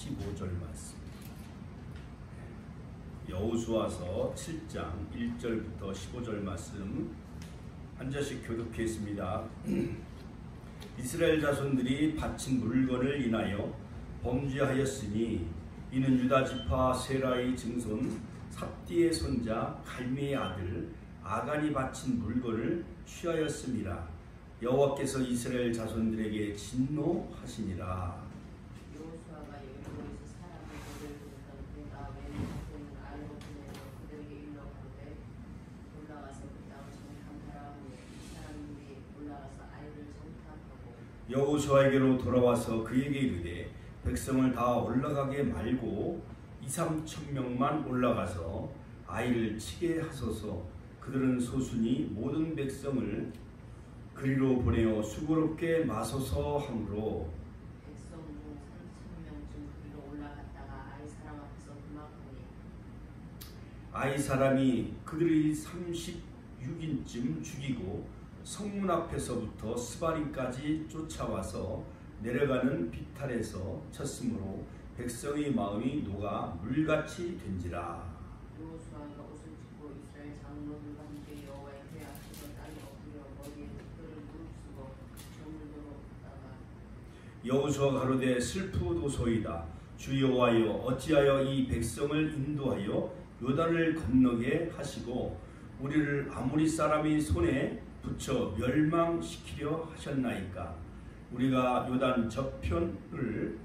15절 말씀. 여호수아서 7장 1절부터 15절 말씀 한 절씩 교독했습니다. 이스라엘 자손들이 바친 물건을 인하여 범죄하였으니 이는 유다 지파 세라의 증손 삽디의 손자 갈미의 아들 아간이 바친 물건을 취하였습니다. 여호와께서 이스라엘 자손들에게 진노하시니라. 여호수아가 여리고에서 사람을 노를 부르던 그가 웬 자손을 아이로 보내어 그들에게 일러 가로되 올라가서 그 땅을 정탐하라 하니 이 사람들이 올라가서 아이를 정탐하고 여호수아에게로 돌아와서 그에게 이르되 백성을 다 올라가게 말고 2-3천 명만 올라가서 아이를 치게 하소서. 그들은 소순이 모든 백성을 그리로 보내어 수고롭게 마소서 하므로 백성 중 3,000명쯤 그리로 올라갔다가 아이 사람 앞에서 금하더니 아이 사람이 그들의 36인쯤 죽이고 성문 앞에서부터 스바림까지 쫓아와서 내려가는 비탈에서 쳤으므로 백성의 마음이 녹아 물같이 된지라. 여호수아가 옷을 찢고 이스라엘 장로들과 함께 여호와의 궤 앞에서 땅에 엎드려 머리에 깃털을 무릅쓰고 저물도록 하다가 여호수아가 가로되 슬프도소이다. 주 여호와여 어찌하여 이 백성을 인도하여 요단을 건너게 하시고 우리를 아모리 사람의 손에 붙여 멸망시키려 하셨나이까. 우리가 요단 저편을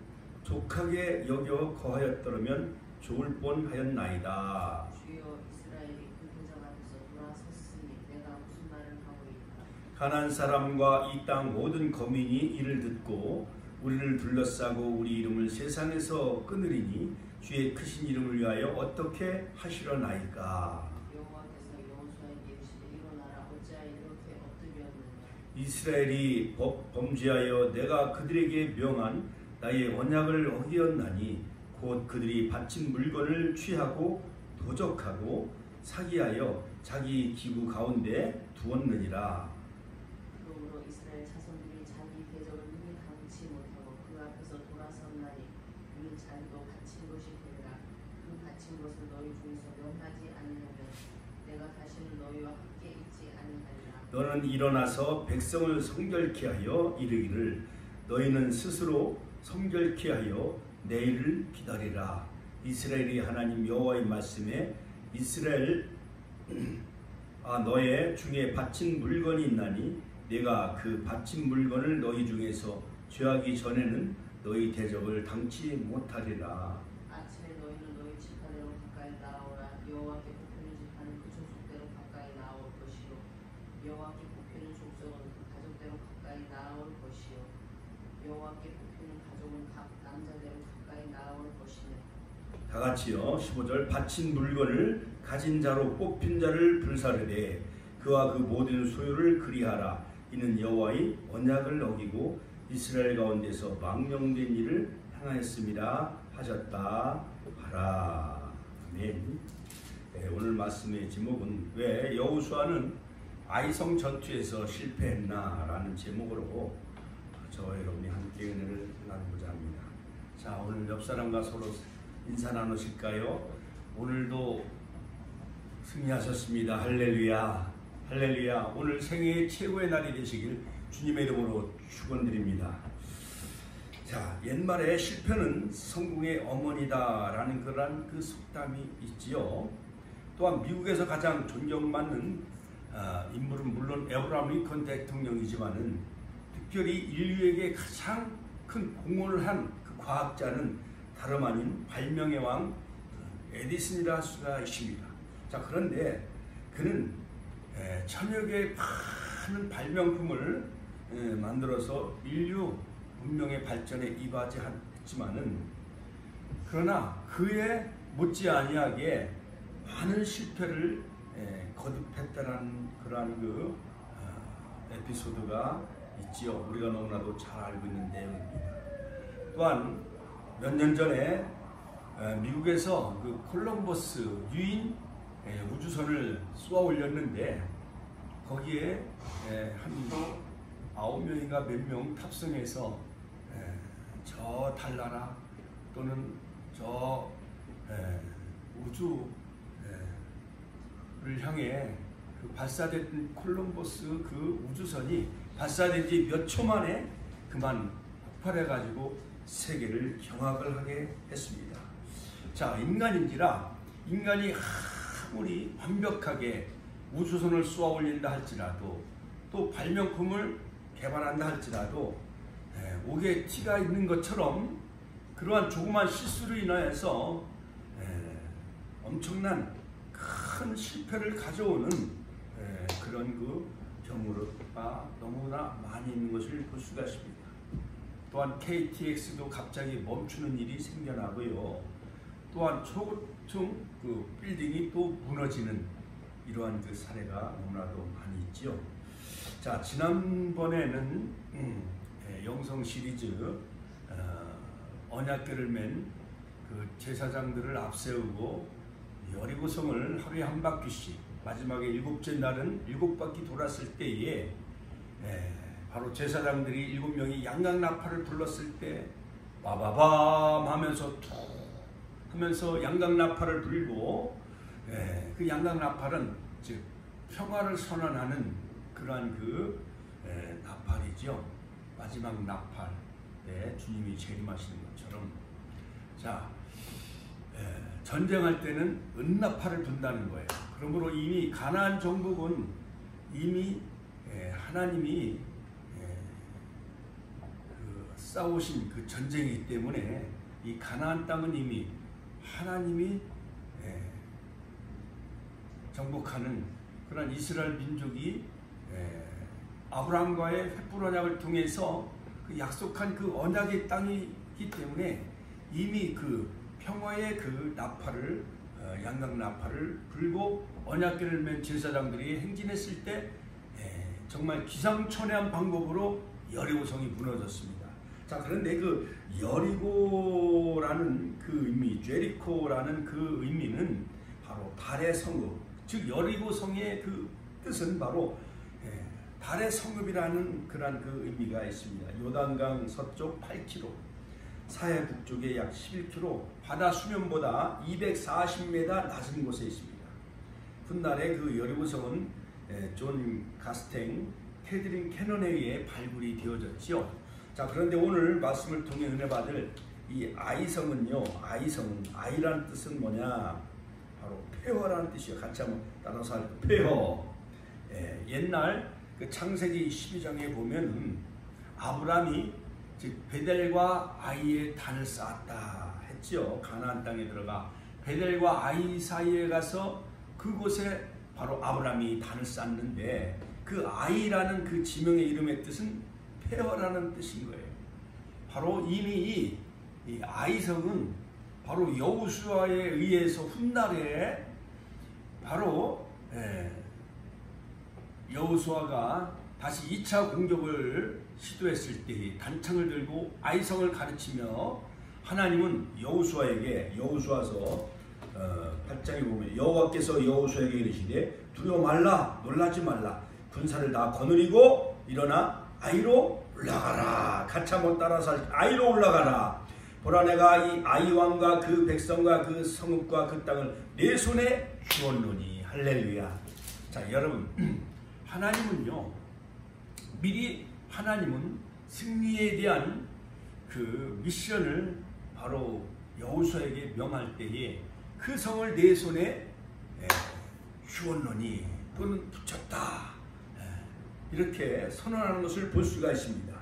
족하게 여겨 거하였더라면 좋을 뻔하였나이다. 주여 이스라엘이 그 대적 앞에서 돌아섰으니 내가 무슨 말을 하고 있다. 가나안 사람과 이 땅 모든 거민이 이를 듣고 우리를 둘러싸고 우리 이름을 세상에서 끊으리니 주의 크신 이름을 위하여 어떻게 하시려나이까. 여호와께서 여호수아에게 이르시되 일어나라 어찌하여 이렇게 엎드렸느냐. 이스라엘이 범죄하여 내가 그들에게 명한 나의 언약을 어기었나니 곧 그들이 바친 물건을 취하고 도적하고 사기하여 자기 기구 가운데 두었느니라. 그러므로 이스라엘 자손들이 자기 대적을 능히 당치 못하고 그 앞에서 돌아섰나니 이는 자기도 바친 것이 되리라. 그 바친 것을 너희 중에서 면하지 않으려면 내가 다시는 너희와 함께 있지 아니하리라. 너는 일어나서 백성을 성결케 하여 이르기를 너희는 스스로 성결케 하여 내일을 기다리라. 이스라엘이 하나님 여호와의 말씀에 이스라엘 너의 중에 바친 물건이 있나니 내가 그 바친 물건을 너희 중에서 죄하기 전에는 너희 대적을 당치 못하리라. 아침에 너희는 너희 지파대로 가까이 나오라. 여호와께 뽑히는 지파는 그 족속대로 가까이 나올 것이요 여호와께 뽑히는 족속은 그 가족대로 가까이 나올 것이요 여호와께 뽑히는 가족은 각 남자대로 가까이 나올 것이네. 다 같이요. 15절 바친 물건을 가진 자로 뽑힌 자를 불사르되 그와 그 모든 소유를 그리하라. 이는 여호와의 언약을 어기고 이스라엘 가운데서 망령된 일을 행하였습니다 하셨다 하라. 아멘. 네, 오늘 말씀의 제목은 왜 여호수아는 아이성 전투에서 실패했나 라는 제목으로 저와 여러분이 함께 은혜를 나누고자 합니다. 자, 오늘 옆 사람과 서로 인사 나누실까요? 오늘도 승리하셨습니다. 할렐루야. 할렐루야. 오늘 생애의 최고의 날이 되시길 주님의 이름으로 축원드립니다. 자, 옛말에 실패는 성공의 어머니다라는 그런 그 속담이 있지요. 또한 미국에서 가장 존경받는 인물은 물론 에브라함 링컨 대통령이지만은 특별히 인류에게 가장 큰 공헌을 한 그 과학자는 다름 아닌 발명의 왕 에디슨이라 할 수가 있습니다. 자, 그런데 그는 천여 개의 많은 발명품을 만들어서 인류 문명의 발전에 이바지했지만은 그러나 그에 못지 아니하게 많은 실패를 거듭했다는 그러한 그 에피소드가 있지요. 우리가 너무나도 잘 알고 있는 내용입니다. 또한 몇 년 전에 미국에서 그 콜럼버스 유인 우주선을 쏘아 올렸는데 거기에 한 9명인가 몇 명 탑승해서 저 달나라 또는 저 우주를 향해 그 발사된 콜럼버스 그 우주선이 발사된 지 몇 초 만에 그만 폭발해가지고 세계를 경악을 하게 했습니다. 자, 인간인지라 인간이 아무리 완벽하게 우주선을 쏘아 올린다 할지라도 또 발명품을 개발한다 할지라도 옥에 티가 있는 것처럼 그러한 조그만 실수로 인하여서 엄청난 큰 실패를 가져오는 그런 그 경우가 너무나 많이 있는 것을 볼 수가 있습니다. 또한 KTX도 갑자기 멈추는 일이 생겨나고요. 또한 초고층 그 빌딩이 또 무너지는 이러한 그 사례가 너무나도 많이 있죠. 자, 지난번에는 영성 시리즈 언약궤를 맨 그 제사장들을 앞세우고 여리고성을 하루에 한 바퀴씩 마지막에 7째 날은 7바퀴 돌았을 때에 바로 제사장들이 7명이 양강나팔을 불렀을 때 빠바밤 하면서 툭 하면서 양강나팔을 불고 그 양강나팔은 즉 평화를 선언하는 그러한 그 나팔이죠. 마지막 나팔 주님이 재림하시는 것처럼. 자, 전쟁할 때는 은나팔을 분다는 거예요. 그러므로 이미 가나안 정복은 이미 하나님이 싸우신 그 전쟁이기 때문에 이 가나안 땅은 이미 하나님이 정복하는 그런 이스라엘 민족이 아브라함과의 횃불 언약을 통해서 그 약속한 그 언약의 땅이기 때문에 이미 그 평화의 그 나팔을 양강 나팔을 불고 언약궤를 맨 제사장들이 행진했을 때 정말 기상천외한 방법으로 여리고성이 무너졌습니다. 자, 그런데 그 여리고라는 그 의미, 제리코라는 그 의미는 바로 달의 성읍, 즉 여리고성의 그 뜻은 바로 달의 성읍이라는 그런 그 의미가 있습니다. 요단강 서쪽 8km, 사해 북쪽에 약 11km, 바다 수면보다 240m 낮은 곳에 있습니다. 훗날에 그 여리고성은 존 가스탱, 캐드린 캐넌에 의해 발굴이 되어졌죠. 자, 그런데 오늘 말씀을 통해 은혜 받을 이 아이성은요, 아이성은 아이란 뜻은 뭐냐? 바로 폐허라는 뜻이에요. 같이 한번 따라서 할게요. 폐허. 옛날 그 창세기 12장에 보면 아브라함이 즉 베델과 아이의 단을 쌓았다 했죠. 가나안 땅에 들어가 베델과 아이 사이에 가서 그곳에 바로 아브라함이 단을 쌓는데 그 아이라는 그 지명의 이름의 뜻은 폐허라는 뜻인 거예요. 바로 이미 이 아이성은 바로 여호수아에 의해서 훗날에 바로 여호수아가 다시 2차 공격을 시도했을 때 단창을 들고 아이성을 가르치며 하나님은 여호수아에게 여호수아서 8장에 보면 여호와께서 여호수아에게 이르시되 두려워 말라 놀라지 말라 군사를 다 거느리고 일어나 아이로 올라가라. 같이 한번 따라서 아이로 올라가라. 보라 내가 이 아이 왕과 그 백성과 그 성읍과 그 땅을 내 손에 주었노니. 할렐루야. 자, 여러분 하나님은요 미리 하나님은 승리에 대한 그 미션을 바로 여호수아에게 명할 때에 그 성을 내 손에 주었노니 또는 붙였다 이렇게 선언하는 것을 볼 수가 있습니다.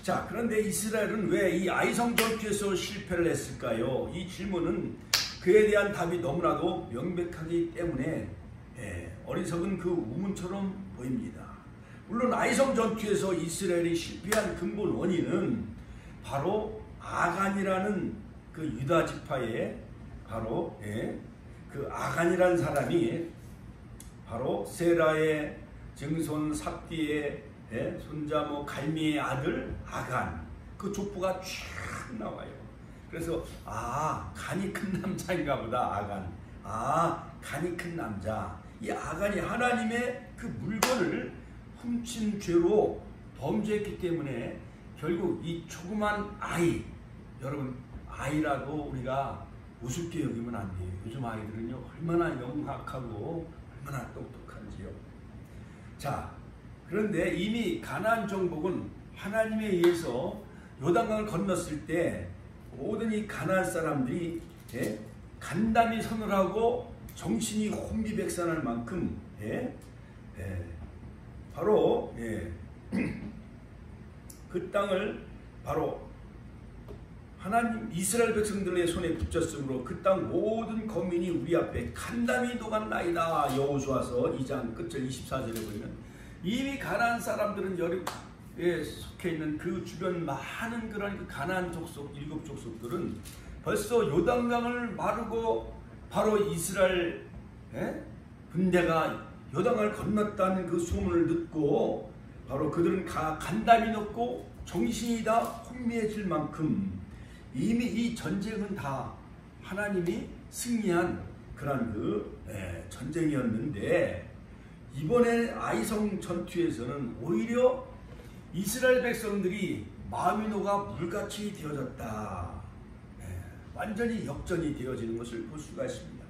자, 그런데 이스라엘은 왜 이 아이성 전투에서 실패를 했을까요? 이 질문은 그에 대한 답이 너무나도 명백하기 때문에 어리석은 그 우문처럼 보입니다. 물론 아이성 전투에서 이스라엘이 실패한 근본 원인은 바로 아간이라는 그 유다 지파의 바로 그 아간이라는 사람이 바로 세라의 증손 삽디의 손자 갈미의 아들 아간, 그 족보가 쫙 나와요. 그래서 간이 큰 남자인가 보다. 아간, 간이 큰 남자. 이 아간이 하나님의 그 물건을 훔친 죄로 범죄했기 때문에 결국 이 조그만 아이, 여러분 아이라고 우리가 우습게 여기면 안 돼요. 요즘 아이들은요 얼마나 영악하고 얼마나 똑똑한지요. 자, 그런데 이미 가나안 정복은 하나님에 의해서 요단강을 건넜을 때 모든 이 가나안 사람들이 간담이 선을 하고 정신이 혼비백산할 만큼 바로 그 땅을 바로 하나님 이스라엘 백성들의 손에 붙였으므로 그 땅 모든 거민이 우리 앞에 간담이 녹았나이다. 여호수아서 2장 끝절 24절에 보면 이미 가나안 사람들은 여리고에 속해 있는 그 주변 많은 그런 그 가나안 족속 7족속들은 벌써 요단강을 마르고 바로 이스라엘 군대가 요단강을 건넜다는 그 소문을 듣고 바로 그들은 간담이 녹고 정신이 다 혼미해질 만큼 이미 이 전쟁은 다 하나님이 승리한 그런 전쟁이었는데 이번에 아이성 전투에서는 오히려 이스라엘 백성들이 마음이 녹아 물같이 되어졌다. 완전히 역전이 되어지는 것을 볼 수가 있습니다.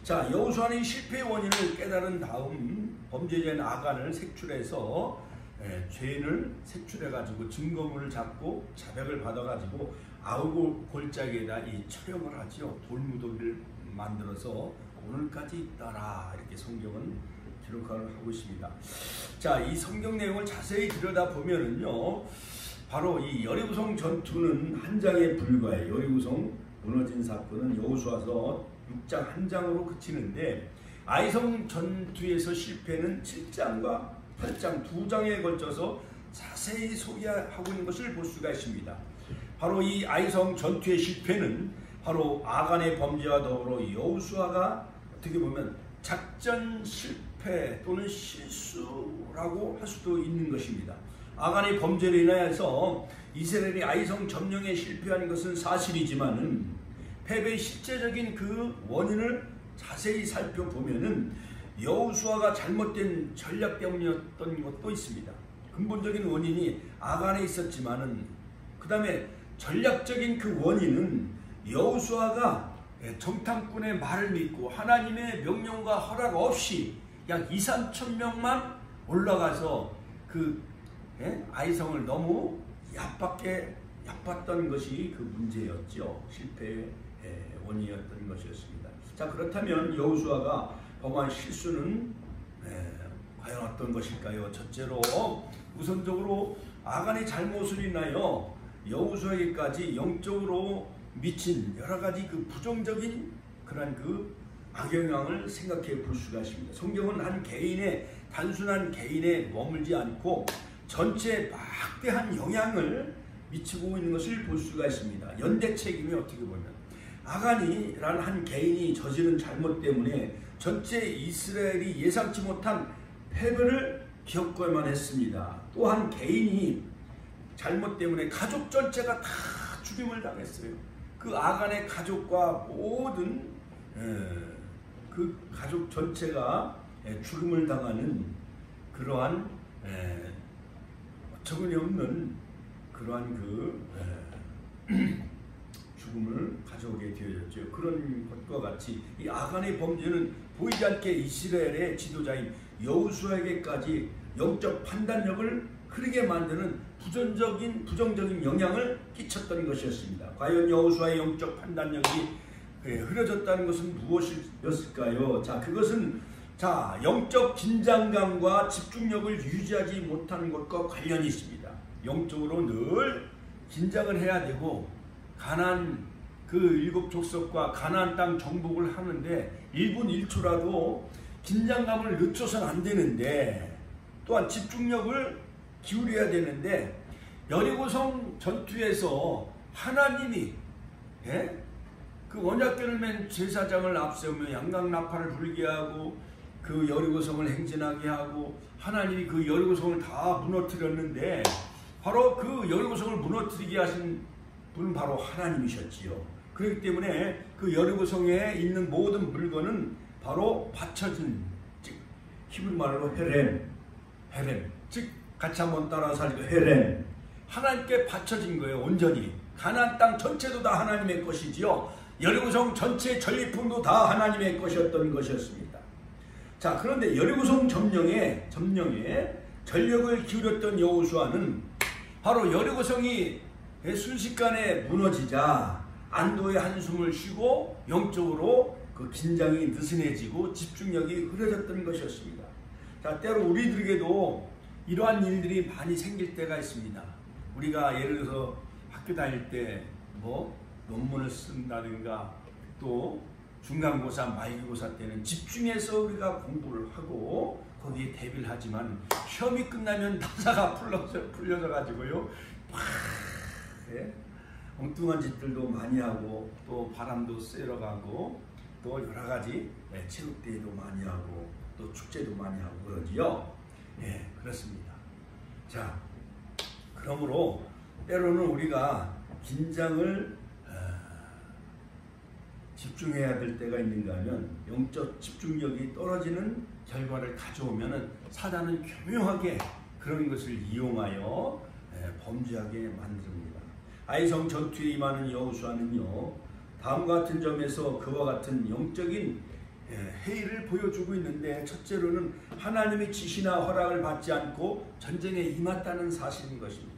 자, 여호수아는 실패의 원인을 깨달은 다음 범죄자인 아간을 색출해서 죄인을 색출해가지고 증거물을 잡고 자백을 받아가지고 아우고 골짜기에다 이 처형을 하지요. 돌무더기를 만들어서 오늘까지 있더라. 이렇게 성경은 기록하고 있습니다. 자, 이 성경 내용을 자세히 들여다보면은요, 바로 이 여리고성 전투는 한 장에 불과해요. 여리고성 무너진 사건은 여호수아서 6장 한 장으로 그치는데 아이성 전투에서 실패는 7장과 8장 두 장에 걸쳐서 자세히 소개하고 있는 것을 볼 수가 있습니다. 바로 이 아이성 전투의 실패는 바로 아간의 범죄와 더불어 여호수아가 어떻게 보면 작전 실패 또는 실수라고 할 수도 있는 것입니다. 아간의 범죄로 인하여서 이스라엘이 아이성 점령에 실패한 것은 사실이지만은 패배의 실제적인 그 원인을 자세히 살펴보면은 여호수아가 잘못된 전략 때문이었던 것도 있습니다. 근본적인 원인이 아간에 있었지만은 그 다음에 전략적인 그 원인은 여호수아가 정탐꾼의 말을 믿고 하나님의 명령과 허락 없이 약 2~3천 명만 올라가서 그 아이성을 너무 얕봤던 것이 그 문제였죠. 실패의 원인이었던 것이었습니다. 자, 그렇다면 여호수아가 범한 실수는 과연 어떤 것일까요? 첫째로 우선적으로 아간의 잘못을 인하여 여호수아에게까지 영적으로 미친 여러 가지 그 부정적인 그런 그 악영향을 생각해 볼 수가 있습니다. 성경은 한 개인의 단순한 개인에 머물지 않고 전체에 막대한 영향을 미치고 있는 것을 볼 수가 있습니다. 연대 책임이 어떻게 보면 아간이라는 한 개인이 저지른 잘못 때문에 전체 이스라엘이 예상치 못한 패배를 겪어야만 했습니다. 또 한 개인이 잘못 때문에 가족 전체가 다 죽임을 당했어요. 그 아간의 가족과 모든 그 가족 전체가 죽음을 당하는 그러한 어처구니 없는 그러한 그 죽음을 가져오게 되어졌죠. 그런 것과 같이 이 아간의 범죄는 보이지 않게 이스라엘의 지도자인 여호수아에게까지 영적 판단력을 흐르게 만드는 부정적인 영향을 끼쳤던 것이었습니다. 과연 여호수아의 영적 판단력이 흐려졌다는 것은 무엇이었을까요? 자, 그것은 영적 긴장감과 집중력을 유지하지 못하는 것과 관련이 있습니다. 영적으로 늘 긴장을 해야 되고 가나안 그 7족속과 가나안 땅 정복을 하는데 1분 1초라도 긴장감을 늦춰서는 안 되는데 또한 집중력을 기울여야 되는데 여리고성 전투에서 하나님이 그 언약궤를 맨 제사장을 앞세우며 양강나팔을 불게 하고 그 여리고성을 행진하게 하고 하나님이 그 여리고성을 다 무너뜨렸는데 바로 그 여리고성을 무너뜨리게 하신 분은 바로 하나님이셨지요. 그렇기 때문에 그 여리고성에 있는 모든 물건은 바로 받쳐진, 즉 히브리 말로 헤렘, 즉 같이 한번 따라서 하니까 헤렘, 하나님께 받쳐진 거예요. 온전히 가나안 땅 전체도 다 하나님의 것이지요. 여리고성 전체 전리품도 다 하나님의 것이었던 것이었습니다. 자, 그런데 여리고성 점령에 전력을 기울였던 여호수아는 바로 여리고성이 순식간에 무너지자 안도의 한숨을 쉬고 영적으로 그 긴장이 느슨해지고 집중력이 흐려졌던 것이었습니다. 자, 때로 우리들에게도 이러한 일들이 많이 생길 때가 있습니다. 우리가 예를 들어서 학교 다닐 때 뭐 논문을 쓴다든가 또 중간고사, 말기고사 때는 집중해서 우리가 공부를 하고 거기에 대비를 하지만 시험이 끝나면 나사가 풀려져 가지고요. 예? 엉뚱한 짓들도 많이 하고 또 바람도 쐬러 가고 또 여러 가지 체육대회도 많이 하고 또 축제도 많이 하고 그러지요. 예, 그렇습니다. 자, 그러므로 때로는 우리가 긴장을 집중해야 될 때가 있는가 하면 영적 집중력이 떨어지는 결과를 가져오면 사단은 교묘하게 그런 것을 이용하여 범죄하게 만듭니다. 아이성 전투에 임하는 여호수아는요, 다음과 같은 점에서 그와 같은 영적인 해이를 보여주고 있는데, 첫째로는 하나님의 지시나 허락을 받지 않고 전쟁에 임했다는 사실인 것입니다.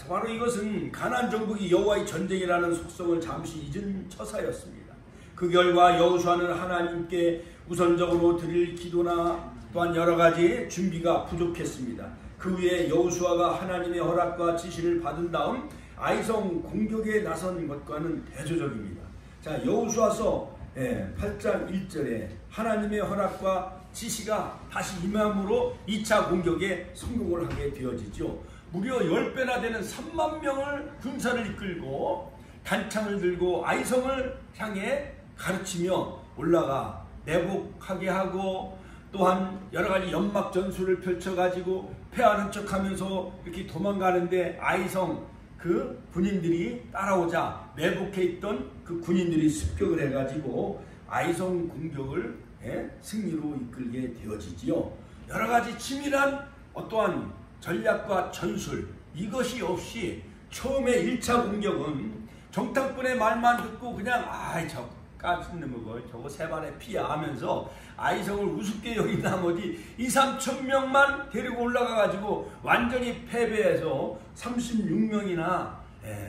바로 이것은 가나안 정복이 여호와의 전쟁이라는 속성을 잠시 잊은 처사였습니다. 그 결과 여호수아는 하나님께 우선적으로 드릴 기도나 또한 여러 가지 준비가 부족했습니다. 그 후에 여호수아가 하나님의 허락과 지시를 받은 다음 아이성 공격에 나선 것과는 대조적입니다. 자, 여호수아서 8장 1절에 하나님의 허락과 지시가 다시 임함으로 2차 공격에 성공을 하게 되어지죠. 무려 10배나 되는 3만 명을 군사를 이끌고 단창을 들고 아이성을 향해 가르치며 올라가 매복하게 하고, 또한 여러 가지 연막 전술을 펼쳐가지고 패하는 척하면서 이렇게 도망가는데 아이성 그 군인들이 따라오자 매복해 있던 그 군인들이 습격을 해가지고 아이성 공격을 승리로 이끌게 되어지지요. 여러 가지 치밀한 어떠한 전략과 전술, 이것이 없이 처음에 1차 공격은 정탐꾼의 말만 듣고 그냥 저 까짓 놈이고 저거 세 발에 피야 하면서 아이성을 우습게 여긴 나머지 2-3천 명만 데리고 올라가가지고 완전히 패배해서 36명이나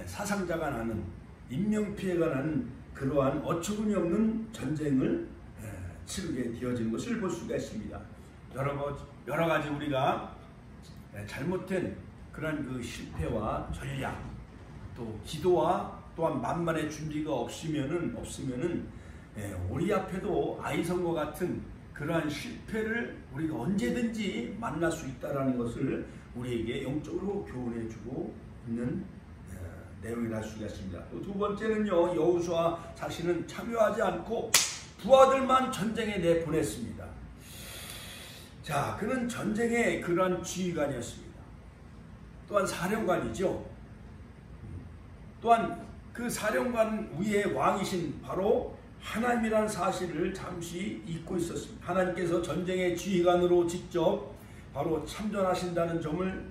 사상자가 나는, 인명피해가 나는 그러한 어처구니 없는 전쟁을 치르게 되어진 것을 볼 수가 있습니다. 여러 가지 우리가 잘못된 그런 그 실패와 전략, 또 기도와 또한 만반의 준비가 없으면은 우리 앞에도 아이성과 같은 그러한 실패를 우리가 언제든지 만날 수 있다라는 것을 우리에게 영적으로 교훈해주고 있는 내용이라 할 수가 있습니다. 또 두 번째는요, 여호수아 자신은 참여하지 않고 부하들만 전쟁에 내보냈습니다. 자, 그는 전쟁의 그러한 지휘관이었습니다. 또한 사령관이죠. 또한 그 사령관 위에 왕이신 바로 하나님이라는 사실을 잠시 잊고 있었습니다. 하나님께서 전쟁의 지휘관으로 직접 바로 참전하신다는 점을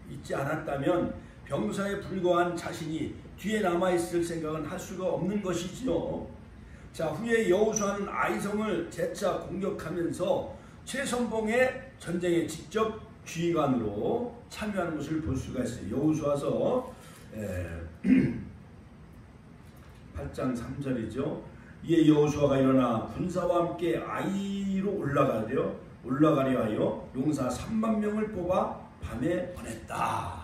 잊지 않았다면 병사에 불과한 자신이 뒤에 남아있을 생각은 할 수가 없는 것이지요. 자, 후에 여호수아는 아이성을 재차 공격하면서 최선봉의 전쟁에 직접 지휘관으로 참여하는 것을 볼 수가 있어요. 여호수아서 8장 3절이죠. 이에 여호수아가 일어나 군사와 함께 아이로 올라가려 하여 용사 3만 명을 뽑아 밤에 보냈다.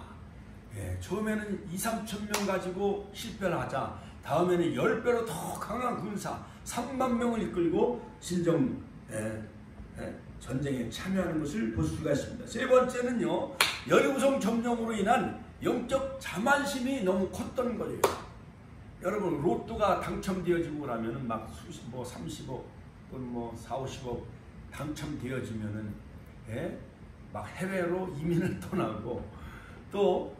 처음에는 2-3천 명 가지고 실패를 하자 다음에는 10배로 더 강한 군사 3만 명을 이끌고 진정 전쟁에 참여하는 것을 볼 수가 있습니다. 세 번째는요, 여리고성 점령으로 인한 영적 자만심이 너무 컸던 거예요. 여러분, 로또가 당첨되어지고 그러면은 막 수십, 30억 또는 40-50억 당첨되어지면은 막 해외로 이민을 떠나고 또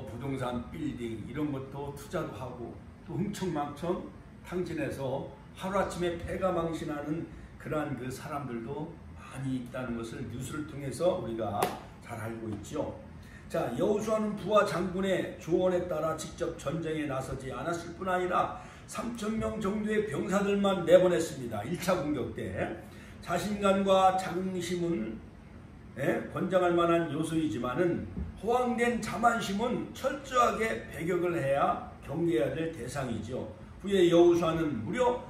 부동산 빌딩 이런 것도 투자도 하고 또 흥청망청 탕진해서 하루아침에 패가 망신하는 그러한 그 사람들도 많이 있다는 것을 뉴스를 통해서 우리가 잘 알고 있죠. 자, 여호수아는 부하 장군의 조언에 따라 직접 전쟁에 나서지 않았을 뿐 아니라 3,000명 정도의 병사들만 내보냈습니다. 1차 공격 때. 자신감과 자긍심은 권장할 만한 요소이지만은 허황된 자만심은 철저하게 배격을 해야 경계해야 될 대상이죠. 후에 여호수아는 무려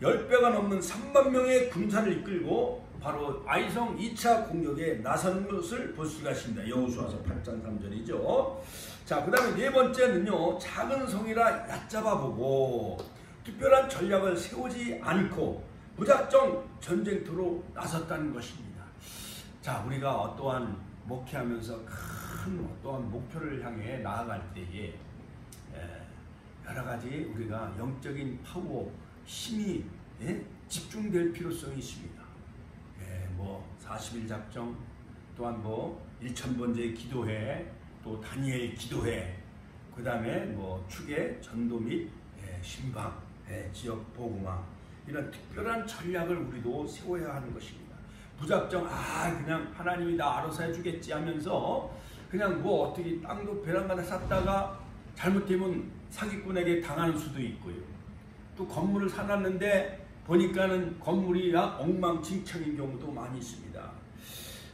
10배가 넘는 3만 명의 군사를 이끌고 바로 아이성 2차 공격에 나서는 것을 볼 수가 있습니다. 여호수아서 8장 3절이죠. 자, 그 다음에 네 번째는요, 작은 성이라 얕잡아 보고 특별한 전략을 세우지 않고 무작정 전쟁터로 나섰다는 것입니다. 자, 우리가 어떠한 목회하면서 큰 어떠한 목표를 향해 나아갈 때에 여러 가지 우리가 영적인 파워, 힘이 집중될 필요성이 있습니다. 뭐 40일 작정, 또한 뭐 1000번째 기도회, 또 다니엘 기도회, 그 다음에 뭐 축의 전도 및 신방, 지역 복음화, 이런 특별한 전략을 우리도 세워야 하는 것입니다. 무작정 그냥 하나님이 나 알아서 해주겠지 하면서 그냥 뭐 어떻게 땅도 베란다에 샀다가 잘못되면 사기꾼에게 당하는 수도 있고요. 또 건물을 사놨는데 보니까는 건물이 엉망진창인 경우도 많이 있습니다.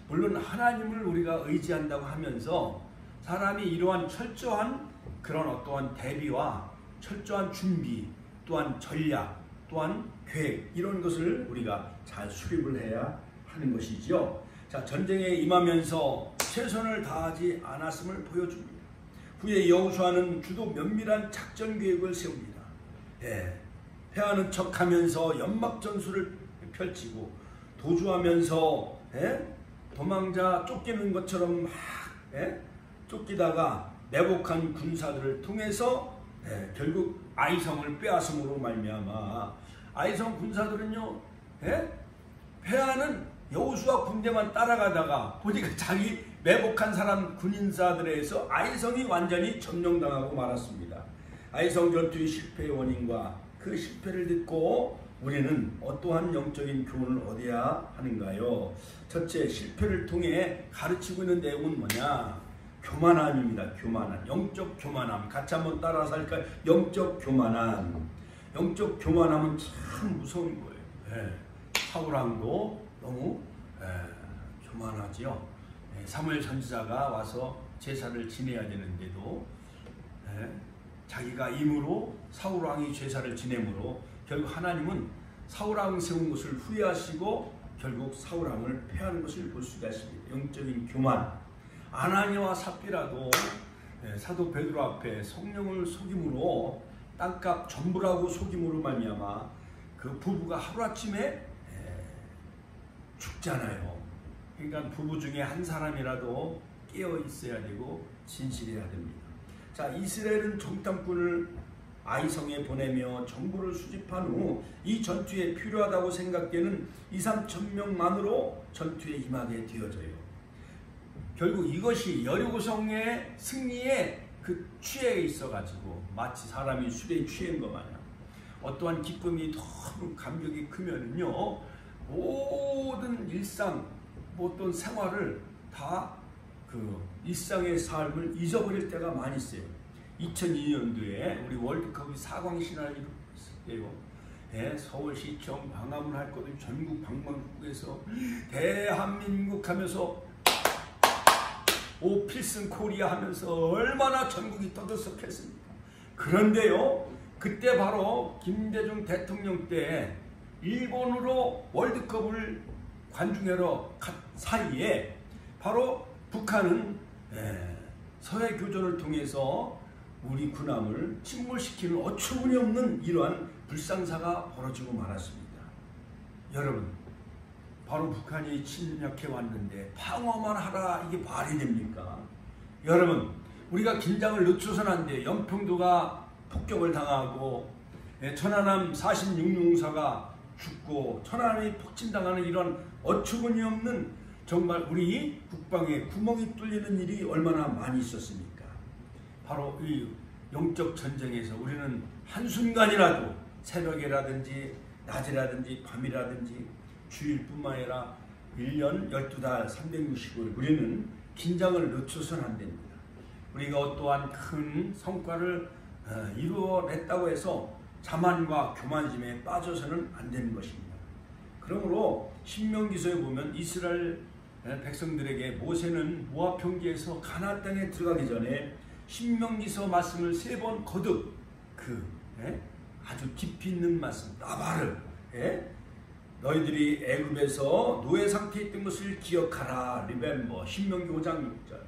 물론 하나님을 우리가 의지한다고 하면서 사람이 이러한 철저한 그런 어떠한 대비와 철저한 준비, 또한 전략, 또한 계획, 이런 것을 우리가 잘 수립을 해야 하는 것이죠. 자, 전쟁에 임하면서 최선을 다하지 않았음을 보여줍니다. 후에 여호수아는 주도 면밀한 작전 계획을 세웁니다. 패하는 척하면서 연막 전술을 펼치고 도주하면서 도망자 쫓기는 것처럼 막 쫓기다가 매복한 군사들을 통해서 결국 아이성을 빼앗음으로 말미암아 아이성 군사들은요 패하는 여호수아 군대만 따라가다가 보니까 자기 매복한 사람 군인사들에 의해서 아이성이 완전히 점령당하고 말았습니다. 아이성 전투의 실패의 원인과 그 실패를 듣고 우리는 어떠한 영적인 교훈을 얻어야 하는가요? 첫째, 실패를 통해 가르치고 있는 내용은 뭐냐? 교만함입니다. 교만함, 영적 교만함. 같이 한번 따라서 할까요? 영적 교만함. 영적 교만함은 참 무서운 거예요. 사울왕도 너무 교만하지요. 사무엘 선지자가 와서 제사를 지내야 되는데도 자기가 임으로 사울왕이 제사를 지내므로 결국 하나님은 사울왕 세운 것을 후회하시고 결국 사울왕을 패하는 것을 볼 수가 있습니다. 영적인 교만. 아나니아와 삽비라도 사도 베드로 앞에 성령을 속임으로 땅값 전부라고 속임으로 말미암아 그 부부가 하루아침에 죽잖아요. 그러니까 부부 중에 한 사람이라도 깨어 있어야 되고 진실해야 됩니다. 자, 이스라엘은 정탐꾼을 아이성에 보내며 정보를 수집한 후 이 전투에 필요하다고 생각되는 2,000~3,000명만으로 전투에 임하게 되어져요. 결국 이것이 여리고성의 승리에 그 취해 있어가지고 마치 사람이 술에 취한 것 마냥 어떠한 기쁨이 너무 감격이 크면은요 모든 일상 어떤 생활을 다 그 일상의 삶을 잊어버릴 때가 많이 있어요. 2002년도에 우리 월드컵이 4강 신화를 이뤘을 때요. 서울시청 광화문 할 것도 전국 방방곡곡에서 대한민국 하면서 오 필승 코리아 하면서 얼마나 전국이 떠들썩했습니까? 그런데요, 그때 바로 김대중 대통령 때 일본으로 월드컵을 관중하러 간 사이에 바로 북한은 서해 교전을 통해서 우리 군함을 침몰시키는 어처구니 없는 이러한 불상사가 벌어지고 말았습니다. 여러분, 바로 북한이 침략해 왔는데 방어만 하라, 이게 말이 됩니까? 여러분, 우리가 긴장을 늦춰서는 안 돼요. 연평도가 폭격을 당하고 천안함 46용사가 죽고 천안함이 폭진당하는 이런 어처구니 없는 정말 우리 국방에 구멍이 뚫리는 일이 얼마나 많이 있었습니까? 바로 이 영적 전쟁에서 우리는 한순간이라도 새벽이라든지 낮이라든지 밤이라든지 주일뿐만 아니라 1년 12달 365일 우리는 긴장을 늦춰서는 안 됩니다. 우리가 어떠한 큰 성과를 이루어냈다고 해서 자만과 교만심에 빠져서는 안 되는 것입니다. 그러므로 신명기서에 보면 이스라엘 백성들에게 모세는 모압 평지에서 가나안 땅에 들어가기 전에 신명기서 말씀을 3번 거듭 아주 깊이 있는 말씀 나바르 너희들이 애굽에서 노예 상태에 있던 것을 기억하라. 리멤버 신명기 5장 6절.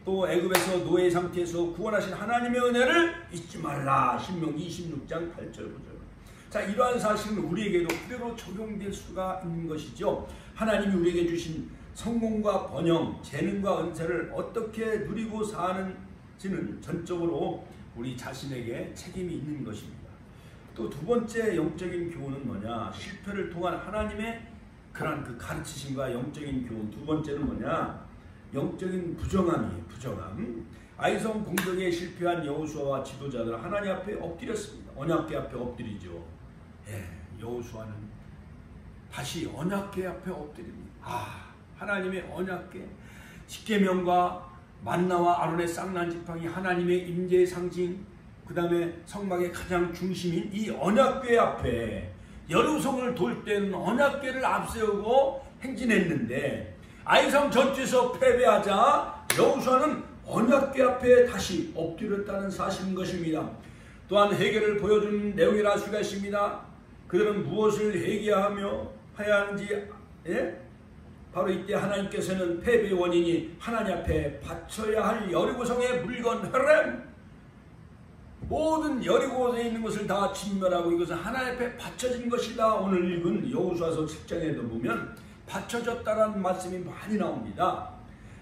또 애굽에서 노예 상태에서 구원하신 하나님의 은혜를 잊지 말라. 신명기 26장 8절 9절. 자, 이러한 사실은 우리에게도 그대로 적용될 수가 있는 것이죠. 하나님이 우리에게 주신 성공과 번영, 재능과 은사를 어떻게 누리고 사는지는 전적으로 우리 자신에게 책임이 있는 것입니다. 또 두 번째 영적인 교훈은 뭐냐? 실패를 통한 하나님의 그런 그 가르치심과 영적인 교훈. 두 번째는 뭐냐? 영적인 부정함이에요. 부정함. 아이성 공격에 실패한 여호수아와 지도자들 하나님 앞에 엎드렸습니다. 언약궤 앞에 엎드리죠. 여호수아는 다시 언약궤 앞에 엎드립니다. 하나님의 언약궤, 십계명과 만나와 아론의 쌍난 지팡이, 하나님의 임재의 상징, 그 다음에 성막의 가장 중심인 이 언약궤 앞에 여리고성을 돌 때는 언약궤를 앞세우고 행진했는데 아이성 전투에서 패배하자 여호수아는 언약궤 앞에 다시 엎드렸다는 사실인 것입니다. 또한 회개를 보여주는 내용이라 할 수가 있습니다. 그들은 무엇을 회개하며 해야 하는지 바로 이때 하나님께서는 패배의 원인이 하나님 앞에 바쳐야 할 여리고성의 물건 헤렘, 모든 여리고에 있는 것을 다 진멸하고 이것은 하나님 앞에 바쳐진 것이다. 오늘 읽은 여호수아서 7장에도 보면 바쳐졌다라는 말씀이 많이 나옵니다.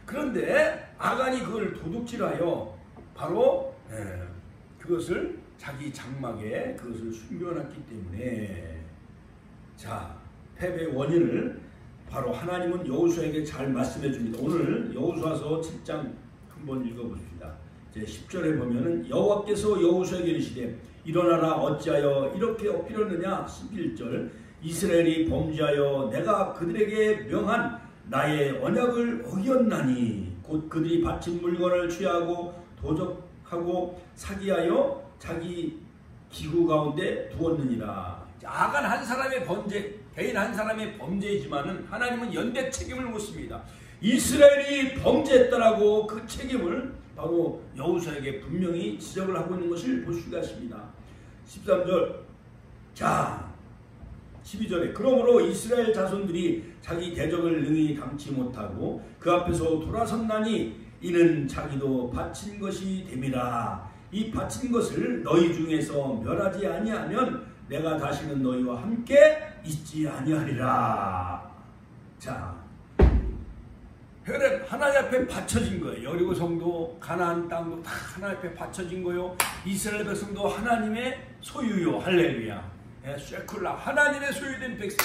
그런데 아간이 그걸 도둑질하여 바로 그것을 자기 장막에 그것을 숨겨놨기 때문에 자, 패배의 원인을 바로 하나님은 여호수아에게 잘 말씀해 줍니다. 오늘 여호수아서 7장 한번 읽어보십시다. 제 10절에 보면은 여호와께서 여호수아에게 이르시되 일어나라 어찌하여 이렇게 엎드렸느냐. 11절 이스라엘이 범죄하여 내가 그들에게 명한 나의 언약을 어겼나니 곧 그들이 바친 물건을 취하고 도적하고 사기하여 자기 기구 가운데 두었느니라. 아간 한 사람의 범죄, 개인 한 사람의 범죄이지만은 하나님은 연대 책임을 묻습니다. 이스라엘이 범죄했다라고 그 책임을 바로 여호수아에게 분명히 지적을 하고 있는 것을 볼 수가 있습니다. 13절 자 12절에 그러므로 이스라엘 자손들이 자기 대적을 능히 감지 못하고 그 앞에서 돌아섰나니 이는 자기도 바친 것이 됨이라. 이 바친 것을 너희 중에서 멸하지 아니하면 내가 다시는 너희와 함께 있지 아니하리라. 자, 하나님 앞에 바쳐진 거예요. 여리고성도 가나안 땅도 다 하나님 앞에 바쳐진 거요. 이스라엘 백성도 하나님의 소유요. 할렐루야. 쉐쿨라 하나님의 소유된 백성,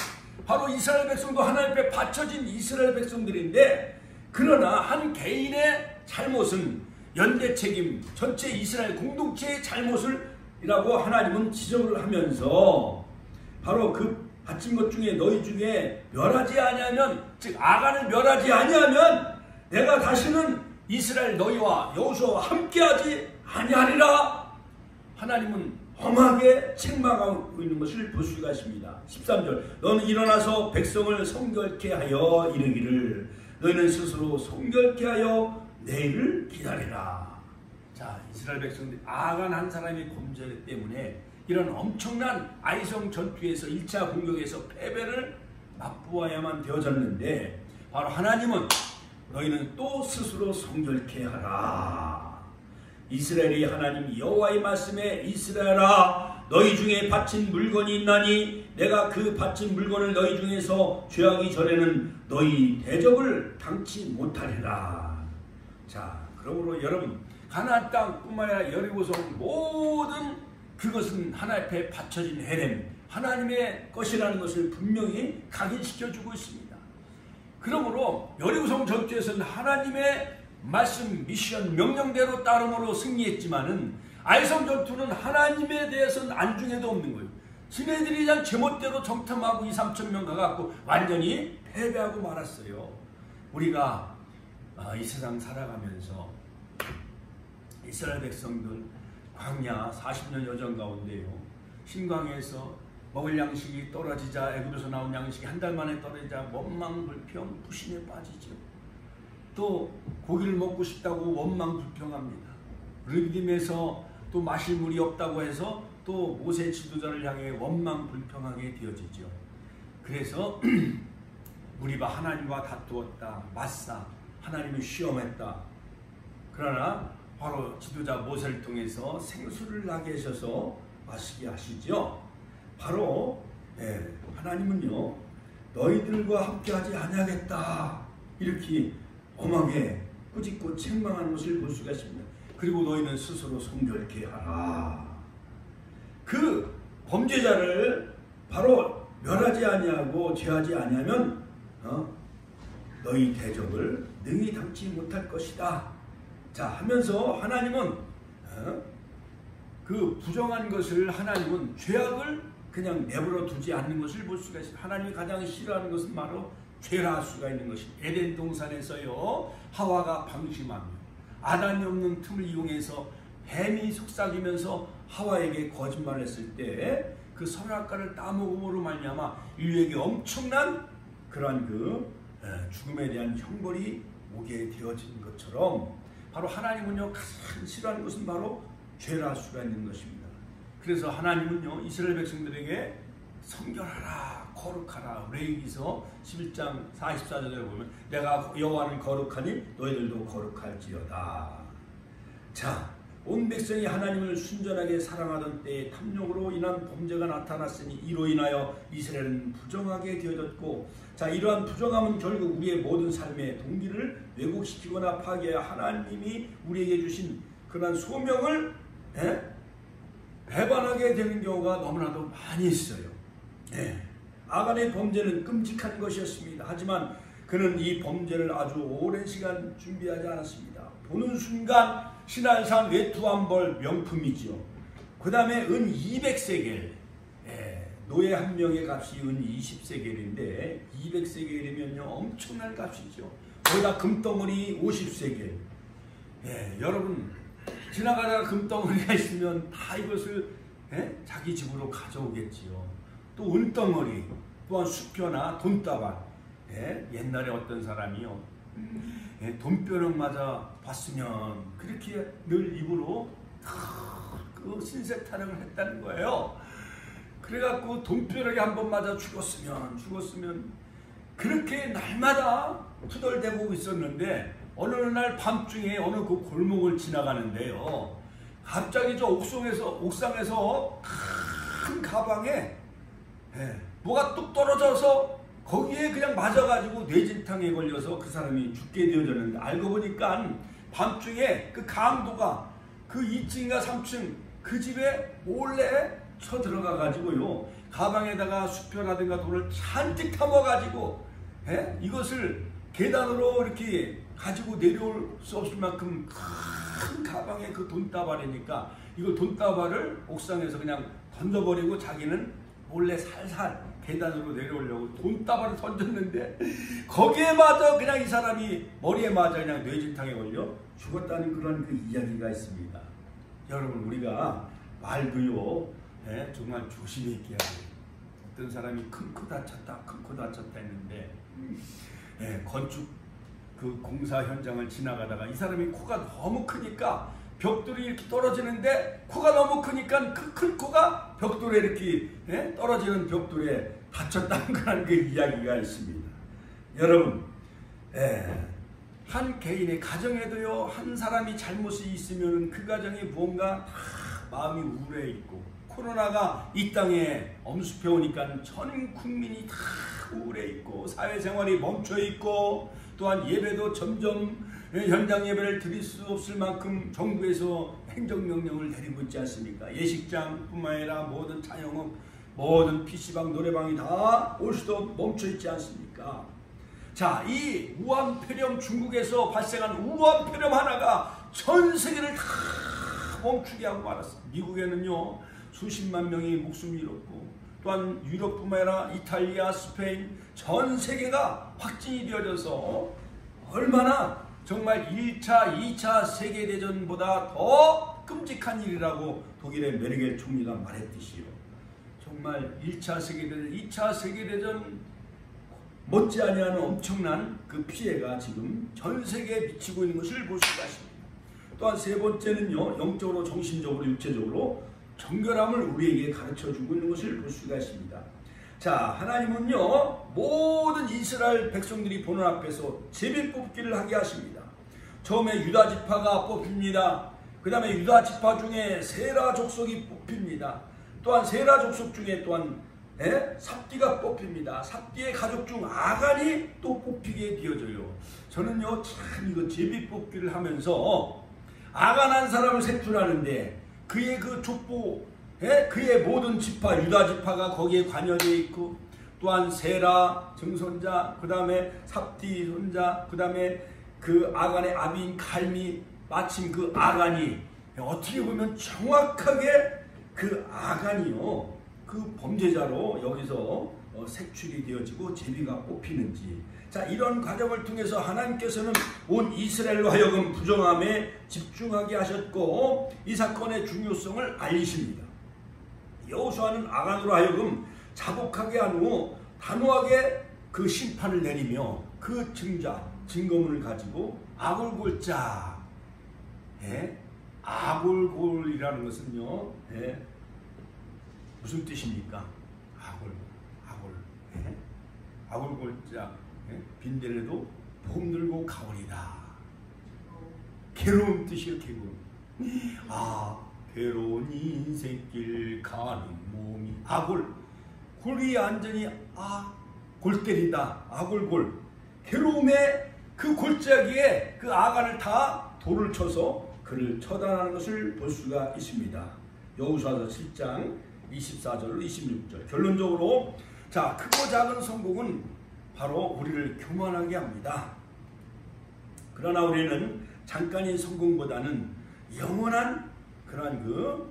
바로 이스라엘 백성도 하나님 앞에 바쳐진 이스라엘 백성들인데, 그러나 한 개인의 잘못은 연대 책임, 전체 이스라엘 공동체의 잘못을이라고 하나님은 지적을 하면서 바로 그 바친 것 중에 너희 중에 멸하지 아니하면, 즉 아간을 멸하지 아니하면 내가 다시는 이스라엘 너희와 여호수아와 함께하지 아니하리라. 하나님은 험하게 책망하고 있는 것을 볼 수가 있습니다. 13절 너는 일어나서 백성을 성결케 하여 이르기를 너희는 스스로 성결케 하여 내일을 기다리라. 자, 이스라엘 백성들 아간 한 사람의 범죄 때문에 이런 엄청난 아이성 전투에서 1차 공격에서 패배를 맛보아야만 되어졌는데, 바로 하나님은 너희는 또 스스로 성결케 하라. 이스라엘이 하나님 여호와의 말씀에 이스라엘아 너희 중에 바친 물건이 있나니 내가 그 바친 물건을 너희 중에서 죄하기 전에는 너희 대적을 당치 못하리라. 자, 그러므로 여러분 가나안 땅뿐만 아니라 여리고성 모든 그것은 하나님 앞에 바쳐진 헤렘, 하나님의 것이라는 것을 분명히 각인시켜주고 있습니다. 그러므로 여리고성 전투에서는 하나님의 말씀, 미션, 명령대로 따름으로 승리했지만은 아이성 전투는 하나님에 대해서는 안중에도 없는 거예요. 지네들이 그냥 제멋대로 정탐하고 2~3천 가갖고 완전히 패배하고 말았어요. 우리가 이 세상 살아가면서 이스라엘 백성들 광야 40년 여정 가운데요. 신광야에서 먹을 양식이 떨어지자 애굽에서 나온 양식이 한 달 만에 떨어지자 원망불평 불신에 빠지죠. 또 고기를 먹고 싶다고 원망불평합니다. 르비딤에서 또 마실 물이 없다고 해서 또 모세 지도자를 향해 원망불평하게 되어지죠. 그래서 무리바 하나님과 다투었다. 맞사 하나님을 시험했다. 그러나 바로 지도자 모세를 통해서 생수를 나게 하셔서 마시게 하시죠. 바로 하나님은요 너희들과 함께하지 아니하겠다 이렇게 엄하게 꾸짖고 책망하는 것을 볼 수가 있습니다. 그리고 너희는 스스로 성결케 하라. 그 범죄자를 바로 멸하지 아니하고 죄하지 아니하면 너희 대적을 능히 담지 못할 것이다. 자 하면서 하나님은 그 부정한 것을 하나님은 죄악을 그냥 내버려 두지 않는 것을 볼 수가 있습니다. 하나님이 가장 싫어하는 것은 바로 죄라 할 수가 있는 것입니다. 에덴 동산에서요 하와가 방심하며 아담이 없는 틈을 이용해서 뱀이 속삭이면서 하와에게 거짓말을 했을 때 그 선악과를 따먹음으로 말미암아 인류에게 엄청난 그러한 그 죽음에 대한 형벌이 오게 되어진 것처럼 바로 하나님은요 가장 싫어하는 것은 바로 죄라 할 수가 있는 것입니다. 그래서 하나님은요 이스라엘 백성들에게 성결하라 거룩하라. 레위기서 11장 44절에 보면 내가 여호와는 거룩하니 너희들도 거룩할지어다. 자, 온 백성이 하나님을 순전하게 사랑하던 때에 탐욕으로 인한 범죄가 나타났으니 이로 인하여 이스라엘은 부정하게 되어졌고, 자 이러한 부정함은 결국 우리의 모든 삶의 동기를 왜곡시키거나 파괴하여 하나님이 우리에게 주신 그러한 소명을 배반하게 되는 경우가 너무나도 많이 있어요. 아간의 범죄는 끔찍한 것이었습니다. 하지만 그는 이 범죄를 아주 오랜 시간 준비하지 않았습니다. 보는 순간 신한산 외투한벌 명품이지요. 그 다음에 은 200세겔, 노예 한 명의 값이 은 20세겔인데 200세겔이면요 엄청난 값이죠. 거기다 금덩어리 50세겔. 여러분 지나가다가 금덩어리가 있으면 다 이것을 자기 집으로 가져오겠지요. 또 은덩어리, 또한 수표나 돈다발. 옛날에 어떤 사람이요 돈벼락 맞아 봤으면 그렇게 늘 입으로 그 신세 타령을 했다는 거예요. 그래갖고 돈벼락에 한번 맞아 죽었으면 그렇게 날마다 투덜대고 있었는데 어느 날 밤중에 어느 그 골목을 지나가는데요 갑자기 저 옥상에서 큰 가방에 뭐가 뚝 떨어져서 거기에 그냥 맞아가지고 뇌진탕에 걸려서 그 사람이 죽게 되어졌는데 알고 보니까 밤중에 그 강도가 그 2층인가 3층 그 집에 몰래 쳐들어가가지고요 가방에다가 수표라든가 돈을 잔뜩 담아가지고 이것을 계단으로 이렇게 가지고 내려올 수 없을 만큼 큰 가방에 그 돈다발이니까 이걸 돈다발을 옥상에서 그냥 던져버리고 자기는 몰래 살살 계단으로 내려오려고 돈다발을 던졌는데 거기에 맞아 그냥 이 사람이 머리에 맞아 그냥 뇌진탕에 걸려 죽었다는 그런 그 이야기가 있습니다. 여러분 우리가 말도요 정말 조심히 있게 해야 돼요. 어떤 사람이 큰 코 다쳤다 했는데 건축 그 공사 현장을 지나가다가 이 사람이 코가 너무 크니까 벽돌이 이렇게 떨어지는데 코가 너무 크니까 그 큰 코가 벽돌에 이렇게 떨어지는 벽돌에 다쳤다는 그런 그 이야기가 있습니다. 여러분 한 개인의 가정에도요 한 사람이 잘못이 있으면 그 가정이 무언가 다 마음이 우울해 있고 코로나가 이 땅에 엄습해 오니까 전 국민이 다 우울해 있고 사회생활이 멈춰 있고 또한 예배도 점점 현장 예배를 드릴 수 없을 만큼 정부에서 행정명령을 내리고 있지 않습니까? 예식장뿐만 아니라 모든 자영업, 모든 PC방, 노래방이 다 올 수도 멈춰 있지 않습니까? 자, 이 우한폐렴 중국에서 발생한 우한폐렴 하나가 전 세계를 다 멈추게 하고 말았습니다. 미국에는요 수십만 명이 목숨을 잃었고 또한 유럽뿐만 아니라 이탈리아, 스페인 전 세계가 확진이 되어져서 얼마나 정말 1차, 2차 세계대전보다 더 끔찍한 일이라고 독일의 메르겔 총리가 말했듯이요. 정말 1차 세계대전, 2차 세계대전 못지않은 엄청난 그 피해가 지금 전 세계에 미치고 있는 것을 볼 수가 있습니다. 또한 세 번째는요, 영적으로, 정신적으로, 육체적으로 정결함을 우리에게 가르쳐주고 있는 것을 볼 수가 있습니다. 자, 하나님은요, 모든 이스라엘 백성들이 보는 앞에서 제비뽑기를 하게 하십니다. 처음에 유다지파가 뽑힙니다. 그 다음에 유다지파 중에 세라 족속이 뽑힙니다. 또한 세라 족속 중에 또한 삽디가 뽑힙니다. 삽디의 가족 중 아간이 또 뽑히게 되어져요. 저는요, 참 이거 제비뽑기를 하면서 아간 한 사람을 색출하는데 그의 그 족보, 그의 모든 지파, 유다지파가 거기에 관여되어 있고, 또한 세라 증손자, 그 다음에 삽디 손자, 그 다음에 그 아간의 아비인 갈미, 마침 그 아간이 어떻게 보면 정확하게 그 아간이요, 그 범죄자로 여기서 색출이 되어지고 제비가 뽑히는지, 자, 이런 과정을 통해서 하나님께서는 온 이스라엘로 하여금 부정함에 집중하게 하셨고 이 사건의 중요성을 알리십니다. 여호수아는 아간으로 하여금 자복하게 한 후 단호하게 그 심판을 내리며 그 증거문을 가지고 아골골자, 아골골이라는 것은요, 무슨 뜻입니까? 아골골자, 빈대래도 봄 들고 가오리다. 괴로운 뜻이요, 괴로움. 괴로운 인생길 가는 몸이 골이 완전히 골때리다. 아골골. 괴로움의 그 골짜기에 그 아간을 다 돌을 쳐서 그를 처단하는 것을 볼 수가 있습니다. 여호수아서 7장 24절로 26절. 결론적으로, 자, 크고 작은 성공은 바로 우리를 교만하게 합니다. 그러나 우리는 잠깐의 성공보다는 영원한 그러한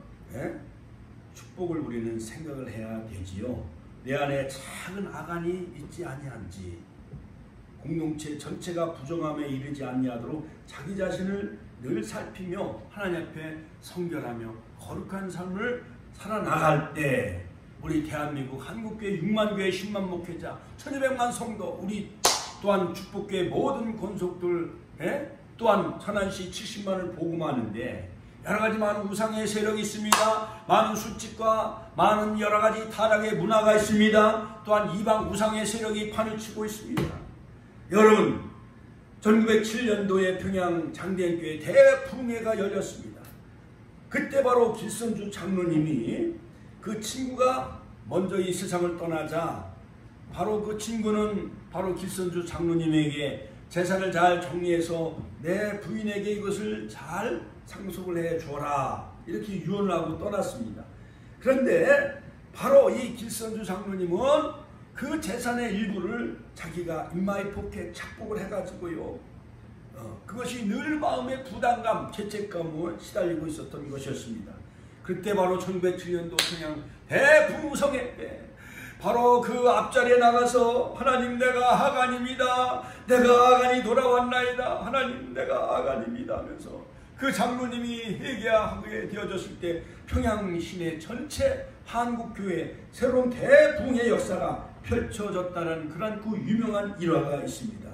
축복을 우리는 생각을 해야 되지요. 내 안에 작은 아간이 있지 아니한지, 공동체 전체가 부정함에 이르지 아니하도록 자기 자신을 늘 살피며 하나님 앞에 성결하며 거룩한 삶을 살아나갈 때 우리 대한민국 한국교회 6만 교회 10만 목회자 1200만 성도, 우리 또한 축복교회 모든 권속들, 또한 천안시 70만을 복음하는데 여러가지 많은 우상의 세력이 있습니다. 많은 술집과 많은 여러가지 타락의 문화가 있습니다. 또한 이방 우상의 세력이 판을 치고 있습니다. 여러분, 1907년도에 평양 장대행교회 대풍회가 열렸습니다. 그때 바로 길선주 장로님이 그 친구가 먼저 이 세상을 떠나자 바로 그 친구는 바로 길선주 장로님에게 재산을 잘 정리해서 내 부인에게 이것을 잘 상속을 해 줘라, 이렇게 유언을 하고 떠났습니다. 그런데 바로 이 길선주 장로님은 그 재산의 일부를 자기가 인마이 포켓 착복을 해가지고요, 그것이 늘 마음의 부담감, 죄책감을 시달리고 있었던 것이었습니다. 그때 바로 1907년도 평양 대풍성회 때 바로 그 앞자리에 나가서 하나님, 내가 아간입니다. 내가 아간이 돌아왔나이다. 하나님, 내가 아간입니다 하면서 그 장로님이 회개하게 되어졌을 때 평양 시내 전체 한국교회 새로운 대붕의 역사가 펼쳐졌다는 그런 그 유명한 일화가 있습니다.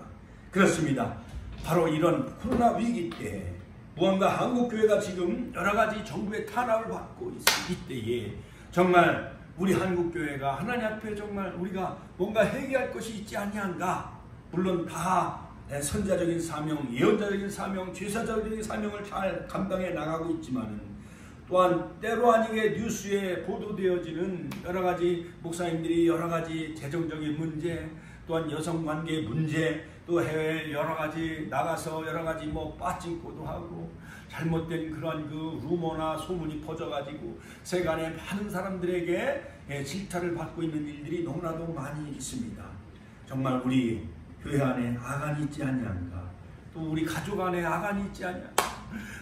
그렇습니다. 바로 이런 코로나 위기 때 무언가 한국교회가 지금 여러가지 정부의 탄압을 받고 있을 이때에 정말 우리 한국교회가 하나님 앞에 정말 우리가 뭔가 회개할 것이 있지 아니한가. 물론 다 선자적인 사명, 예언자적인 사명, 제사자적인 사명을 잘 감당해 나가고 있지만은 또한 때로 아니게 뉴스에 보도되어지는 여러가지 목사님들이 여러가지 재정적인 문제, 또한 여성관계 문제, 또 해외 여러가지 나가서 여러가지 빠찡꼬도 하고 잘못된 그런 그 루머나 소문이 퍼져가지고 세간의 많은 사람들에게 질타를 받고 있는 일들이 너무나도 많이 있습니다. 정말 우리 교회 안에 아간이 있지 아니한가, 또 우리 가족 안에 아간이 있지 아니한가,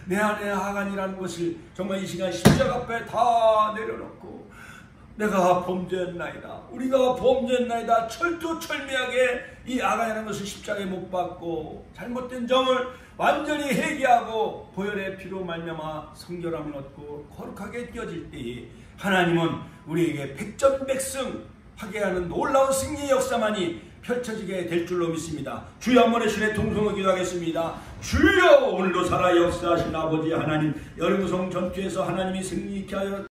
내 안에 아간이라는 것을 정말 이 시간 십자가 앞에 다 내려놓고 내가 범죄했나이다. 우리가 범죄했나이다. 철두철미하게 이 아간이라는 것을 십자가에 못 박고 잘못된 점을 완전히 회개하고 보혈의 피로 말미암아 성결함을 얻고 거룩하게 뛰어질 때에 하나님은 우리에게 백전백승 하게 하는 놀라운 승리의 역사만이 펼쳐지게 될 줄로 믿습니다. 주여 한번의 신의 통성을 기도하겠습니다. 주여 오늘도 살아 역사하신 아버지 하나님, 열무성 전투에서 하나님이 승리케 하여